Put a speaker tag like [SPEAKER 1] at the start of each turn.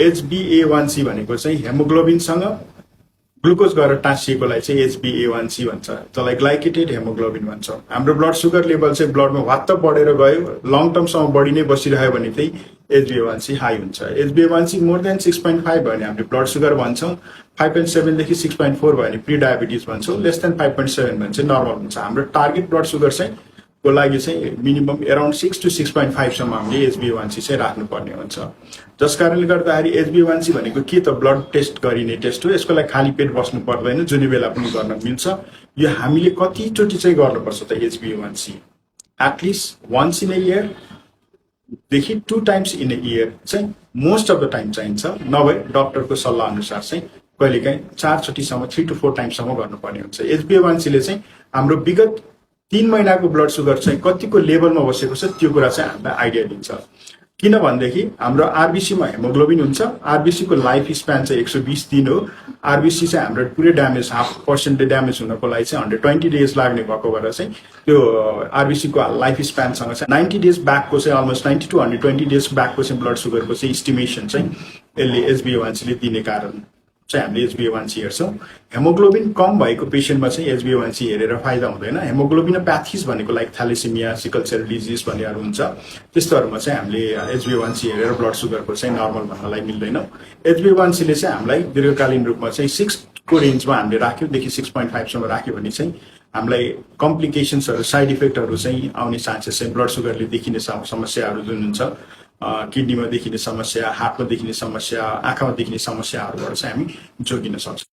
[SPEAKER 1] HbA1c भनेको चाहिँ हेमोग्लोबिनसँग glucose गरेर टाँसिएकोलाई चाहिँ HbA1c भन्छ, जसलाई ग्लाइकेटेड हेमोग्लोबिन भन्छ। हाम्रो ब्लड सुगर लेभल चाहिँ ब्लडमा वात्त बढेर गयो, लङ टर्मसम्म बढी नै बसिरह्यो भने चाहिँ HbA1c हाई हुन्छ। HbA1c मोर देन 6.5 भयो भने हामीले ब्लड सुगर भन्छौँ, 5.7 देखि 6.4 भयो भने प्री डायबिटिज भन्छौँ, लेस देन 5.7 भने चाहिँ नर्मल हुन्छ। हाम्रो टार्गेट ब्लड सुगर चाहिँ को लागि चाहिँ मिनिमम अराउन्ड 6 to 6.5 सम्म हामीले HbA1c चाहिँ राख्नुपर्ने हुन्छ। जस कारणले गर्दाखेरि HbA1c भनेको के त ब्लड टेस्ट गरिने टेस्ट हो, यसको लागि खाली पेट बस्नु पर्दैन, जुनै बेला पनि गर्न मिल्छ। यो हामीले कतिचोटि चाहिँ गर्नुपर्छ त HbA1c? At least once in a year देखि 2 times इन अ इयर चाहिँ मोस्ट अफ द टाइम चाहिन्छ, नभए डक्टरको सल्लाह अनुसार चाहिँ कहिलेकाहीँ 4 चोटिसम्म 3 to 4 times सम्म गर्नुपर्ने हुन्छ। HbA1c ले चाहिँ हाम्रो विगत 3 महिनाको ब्लड सुगर चाहिँ कतिको लेभलमा बसेको छ त्यो कुरा चाहिँ हामीलाई आइडिया दिन्छ। किन भनेदेखि हाम्रो आरबिसीमा हेमोग्लोबिन हुन्छ, आरबिसी को लाइफ स्प्यान चाहिँ 120 दिन हो। आरबिसी चाहिँ हाम्रो पुरै ड्यामेज 0.5% ड्यामेज हुनको लागि चाहिँ 120 डेज लाग्ने भएको भएर चाहिँ त्यो आरबिसी को लाइफ स्प्यानसँग चाहिँ 90 डेज ब्याकको चाहिँ अलमोस्ट 90 to 120 डेज ब्याकको चाहिँ ब्लड सुगरको चाहिँ इस्टिमेसन चाहिँ यसले HbA1c ले दिने कारण चाहिँ हामीले HbA1c हेर्छौँ। हेमोग्लोबिन कम भएको पेसेन्टमा चाहिँ HbA1c हेरेर फाइदा हुँदैन। हेमोग्लोबिनोप्याथीज भनेको लाइक थ्यालेसेमिया, सिकल सेल डिजिज भन्नेहरू हुन्छ, त्यस्तोहरूमा चाहिँ हामीले HbA1c हेरेर ब्लड सुगरको चाहिँ नर्मल भन्नलाई मिल्दैन। HbA1c ले चाहिँ हामीलाई दीर्घकालीन रूपमा चाहिँ 6 को रेन्जमा हामीले राख्योदेखि 6.5 सम्म राख्यो भने चाहिँ हामीलाई कम्प्लिकेसन्सहरू, साइड इफेक्टहरू चाहिँ आउने चान्सेस चाहिँ ब्लड सुगरले देखिने समस्याहरू जुन हुन्छ, किडनीमा देखिने समस्या, हार्टमा देखिने समस्या, आँखामा देखिने समस्याहरूबाट चाहिँ हामी जोगिन सक्छौँ।